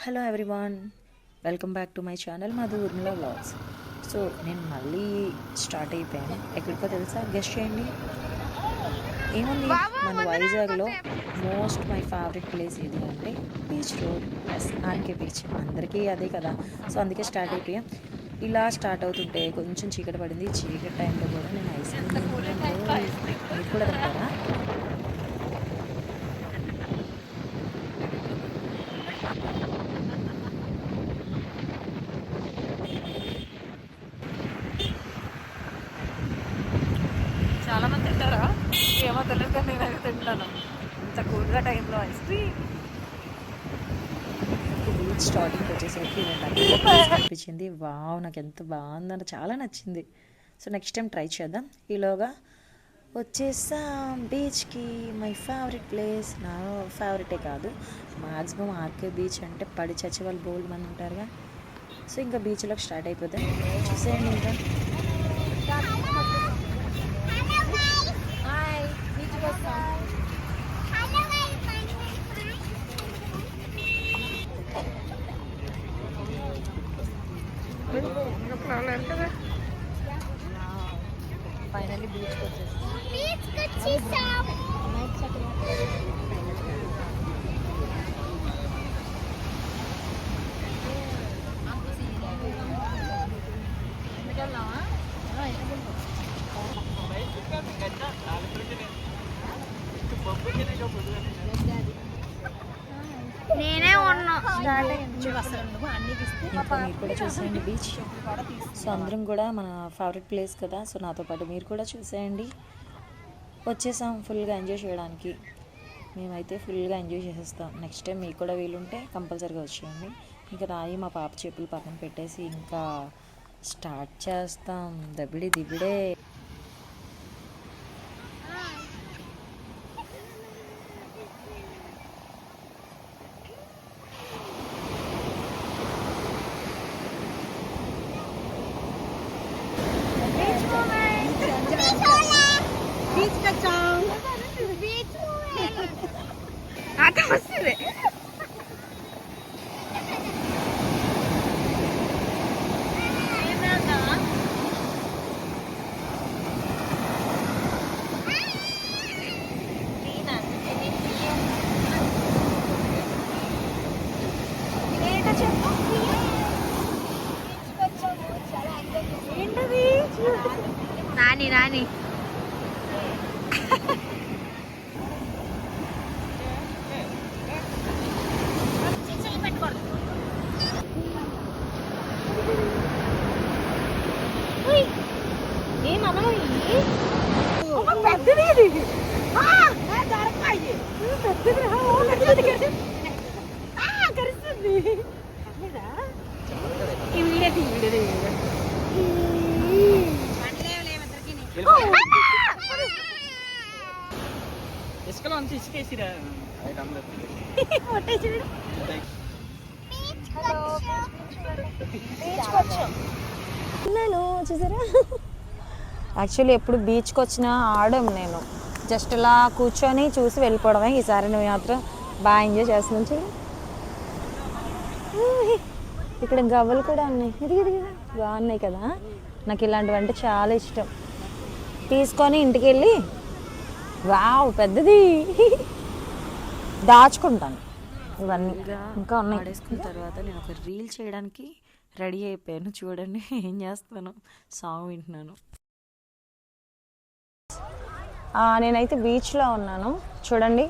Hello everyone, welcome back to my channel Madhu Urmila vlogs. So నేను మళ్ళీ start అయిపోయాను. ఎక్కడికో తెలుసా? గెస్ట్ చేయండి. ఏముంది, మన వైజాగ్లో మోస్ట్ మై ఫేవరెట్ ప్లేస్ ఏది అంటే beach road. Yes, RK beach. అందరికీ అదే కదా. సో అందుకే స్టార్ట్ అయిపోయాం. ఇలా స్టార్ట్ అవుతుంటే కొంచెం చీకటి పడింది. చీకటి టైంలో కూడా నేను ఐస్ క్రీమ్ మీరు కూడా తింటారా? చాలా మంది తింటారా? ఏమో తెలియదు కానీ నేనైతే తింటాను. ఇంత కూల్గా టైంలో ఐస్ క్రీమ్. బీచ్ స్టార్టింగ్కి వచ్చేసరికి అనిపించింది. వావ్, నాకు ఎంత బాగుందంటే చాలా నచ్చింది. సో నెక్స్ట్ టైం ట్రై చేద్దాం. ఈలోగా వచ్చేసాం బీచ్కి. My favourite place. నా ఫేవరెటే కాదు, మ్యాక్సిమం ఆర్కే బీచ్ అంటే పడి చచ్చి వాళ్ళు బోల్డ్ మంది ఉంటారుగా. సో ఇంకా బీచ్లోకి స్టార్ట్ అయిపోతాం. చూసేయండి ఇంకా. ఫైనల్లీ బీచ్కి నేనే ఉన్నా. మీరు కూడా చూసేయండి బీచ్. సో అందరం కూడా మన ఫేవరెట్ ప్లేస్ కదా. సో నాతో పాటు మీరు కూడా చూసేయండి. వచ్చేసాం ఫుల్గా ఎంజాయ్ చేయడానికి. మేమైతే ఫుల్గా ఎంజాయ్ చేసేస్తాం. నెక్స్ట్ టైం మీకు కూడా వీలుంటే కంపల్సరీగా వచ్చేయండి. ఇంకా రాయి మా పాప చెప్పులు పక్కన పెట్టేసి ఇంకా స్టార్ట్ చేస్తాం. దబిడి దిబిడే. నాని నాని ఇసుకలో అంత ఇసుకేసిరా. చూసారా? యాక్చువల్లీ ఎప్పుడు బీచ్కి వచ్చినా ఆడం నేను జస్ట్ ఇలా కూర్చొని చూసి వెళ్ళిపోవడమే. ఈసారి నువ్వు మాత్రం బాగా ఎంజాయ్ చేస్తున్నాను. చూడు, ఇక్కడ గవ్వలు కూడా ఉన్నాయి. ఇది బాగున్నాయి కదా. నాకు ఇలాంటివి అంటే చాలా ఇష్టం. తీసుకొని ఇంటికి వెళ్ళి వావ్ పెద్దది దాచుకుంటాను. ఇవన్నీ ఇంకా ఉన్నాయి. ఆడేసుకున్న తర్వాత నేను ఒక రీల్ చేయడానికి రెడీ అయిపోయాను. చూడండి ఏం చేస్తాను, సాంగ్ వింటున్నాను. నేనైతే బీచ్లో ఉన్నాను. చూడండి,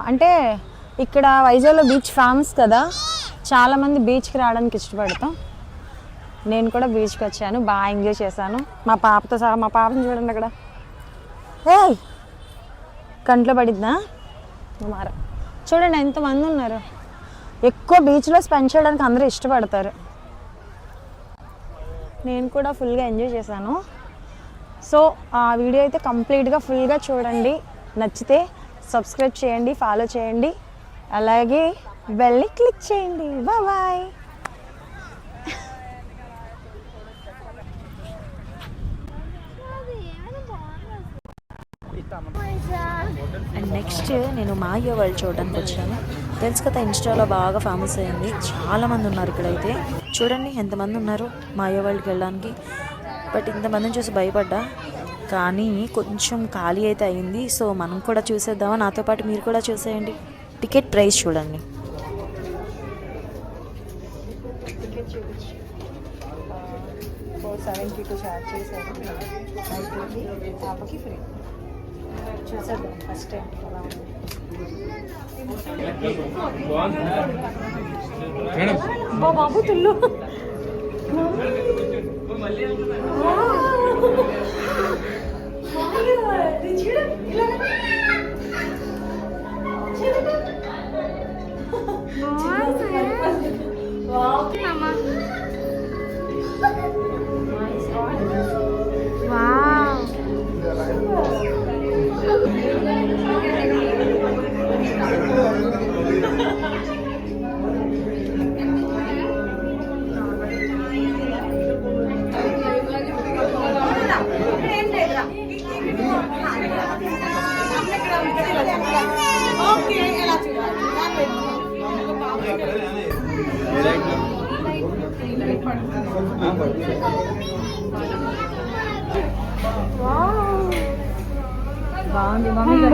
అంటే ఇక్కడ వైజాగ్లో బీచ్ ఫేమస్ కదా. చాలామంది బీచ్కి రావడానికి ఇష్టపడతాం. నేను కూడా బీచ్కి వచ్చాను, బాగా ఎంజాయ్ చేశాను మా పాపతో సహా. మా పాపని చూడండి అక్కడ. కంట్లో పడిద్దా మార. చూడండి ఎంతమంది ఉన్నారు. ఎక్కువ బీచ్లో స్పెండ్ చేయడానికి అందరూ ఇష్టపడతారు. నేను కూడా ఫుల్గా ఎంజాయ్ చేశాను. సో ఆ వీడియో అయితే కంప్లీట్గా ఫుల్గా చూడండి. నచ్చితే సబ్స్క్రైబ్ చేయండి, ఫాలో చేయండి, అలాగే బెల్ని క్లిక్ చేయండి. బాయ్. అండ్ నెక్స్ట్ నేను మాయో వరల్డ్ చూడడానికి వచ్చాను. తెలుసు కదా, ఇన్స్టాలో బాగా ఫేమస్ అయింది. చాలామంది ఉన్నారు ఇక్కడైతే. చూడండి ఎంతమంది ఉన్నారు మాయా వరల్డ్కి వెళ్ళడానికి. బట్ ఇంతమందిని చూసి భయపడ్డా, కానీ కొంచెం ఖాళీ అయితే అయింది. సో మనం కూడా చూసేద్దామా, నాతో పాటు మీరు కూడా చూసేయండి. టికెట్ ప్రైస్ చూడండి. టికెట్ చూపించి 472 ఛార్జ్ చేశారు. పాపకి ఫ్రీ. చూసేద్దాం ఫస్ట్ టైం ఎలా ఉంది. బాబు తుల్లు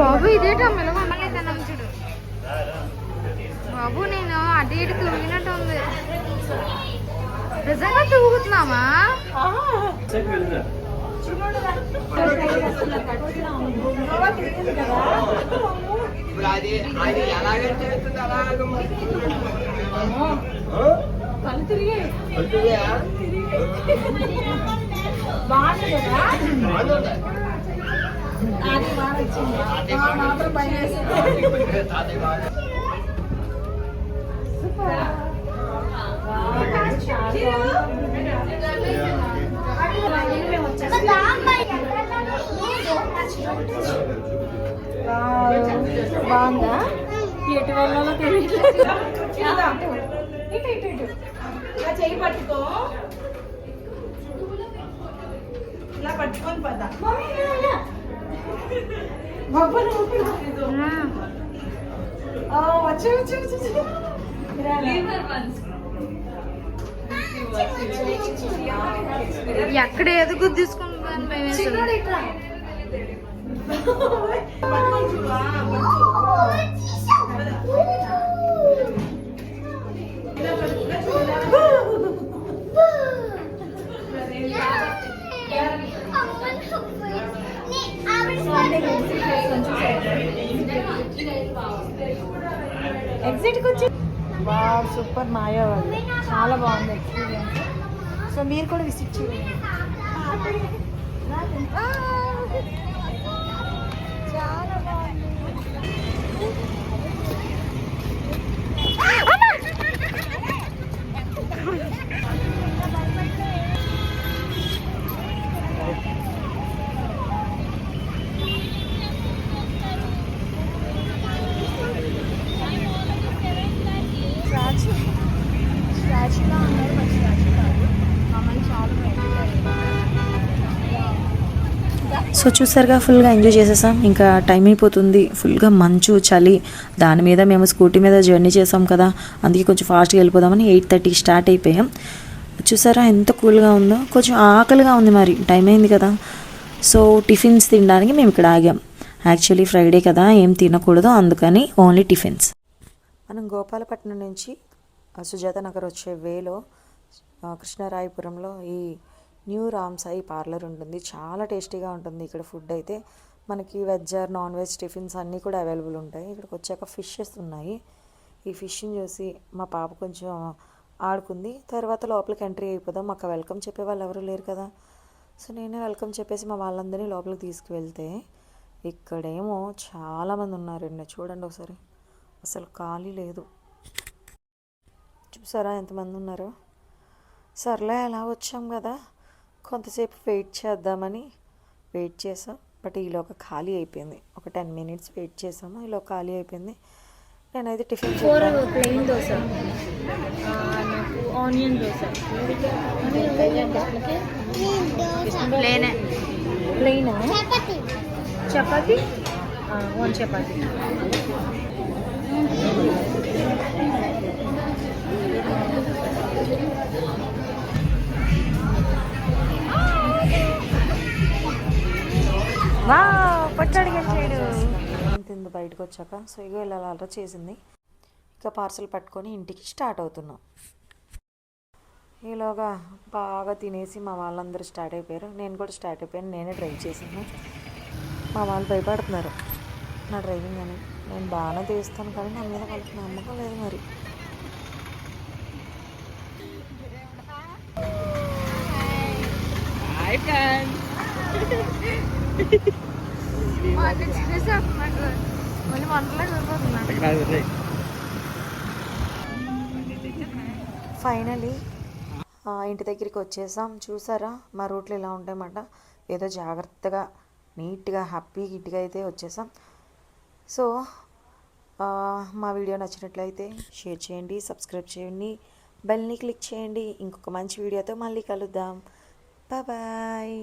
బాబు ఇదేటో మెలగొనలేదన్నాం చూడు బాబు. నేను అటు ఇటు తూగినట్టు ఉంది. నిజంగా తూగుతున్నామా? బాగుందా? ఎటు వెళ్ళాలో తెలియట్లేదు. చెయ్యి పట్టుకో, ఇలా పట్టుకొని పదా. ఎక్కడ ఎదుగు తీసుకుంటాను ఎగ్జిట్కి వచ్చి వావ్ సూపర్ మాయా వాళ్ళు చాలా బాగుంది ఎక్స్పీరియన్స్. సో మీరు కూడా విజిట్ చేయండి. చాలా బాగుంది. స్టాచ్యూలా ఉన్నారు, మరి స్టాచ్యూ కాదు. మమ్మల్ని చాలా సో చూసారుగా, ఫుల్గా ఎంజాయ్ చేసేసాం. ఇంకా టైం అయిపోతుంది, ఫుల్గా మంచు చలి. దాని మీద మేము స్కూటీ మీద జర్నీ చేసాం కదా, అందుకే కొంచెం ఫాస్ట్గా వెళ్ళిపోదామని 8:30 స్టార్ట్ అయిపోయాం. చూసారా ఎంత కూల్గా ఉందో. కొంచెం ఆకలిగా ఉంది, మరి టైం అయింది కదా. సో టిఫిన్స్ తినడానికి మేము ఇక్కడ ఆగాం. యాక్చువల్లీ ఫ్రైడే కదా, ఏం తినకూడదు, అందుకని ఓన్లీ టిఫిన్స్. మనం గోపాలపట్నం నుంచి సుజాత నగర్ వచ్చే వేలో కృష్ణరాయపురంలో ఈ న్యూ రామ్ సాయి పార్లర్ ఉంటుంది. చాలా టేస్టీగా ఉంటుంది ఇక్కడ ఫుడ్ అయితే. మనకి veg or non veg tiffins అన్నీ కూడా అవైలబుల్ ఉంటాయి. ఇక్కడికి వచ్చాక ఫిషెస్ ఉన్నాయి. ఈ ఫిష్ని చూసి మా పాప కొంచెం ఆడుకుంది. తర్వాత లోపలికి ఎంట్రీ అయిపోదాం. మాకు వెల్కమ్ చెప్పే వాళ్ళు ఎవరు లేరు కదా. సో నేనే వెల్కమ్ చెప్పేసి మా వాళ్ళందరినీ లోపలికి తీసుకువెళ్తే ఇక్కడేమో చాలామంది ఉన్నారండి. చూడండి ఒకసారి, అసలు ఖాళీ లేదు. చూసారా ఎంతమంది ఉన్నారో. సర్లే అలా వచ్చాం కదా, కొంతసేపు వెయిట్ చేద్దామని వెయిట్ చేసాం. బట్ ఈలోగా ఖాళీ అయిపోయింది. ఒక 10 minutes వెయిట్ చేసాము, ఈలో ఖాళీ అయిపోయింది. నేనైతే టిఫిన్ ప్లెయిన్ దోశ, నాకు ఆనియన్ దోశ. ప్లెయినా? చపాతి 1 చపాతి. వా పచ్చడి చేయడు. తింది బయటకు వచ్చాక. సో ఇగో ఇలా అలా చేసింది. ఇక పార్సల్ పట్టుకొని ఇంటికి స్టార్ట్ అవుతున్నాం. ఈలోగా బాగా తినేసి మా వాళ్ళందరూ స్టార్ట్ అయిపోయారు. నేను కూడా స్టార్ట్ అయిపోయాను. నేనే డ్రైవ్ చేశాను. మా వాళ్ళు భయపడుతున్నారు నా డ్రైవింగ్ అని. నేను బాగానే తీస్తాను కానీ నా మీద వాళ్ళకి నమ్మకం లేదు మరి. మళ్ళీ వంటలకు వెళ్ళిపోతున్నా. ఫైనలీ ఇంటి దగ్గరికి వచ్చేసాం. చూసారా మా రూట్లు ఇలా ఉంటాయన్నమాట. ఏదో జాగ్రత్తగా నీట్గా హ్యాపీ గిట్గా అయితే వచ్చేసాం. సో మా వీడియో నచ్చినట్లయితే షేర్ చేయండి, సబ్స్క్రైబ్ చేయండి, బెల్ని క్లిక్ చేయండి. ఇంకొక మంచి వీడియోతో మళ్ళీ కలుద్దాం. బాయ్.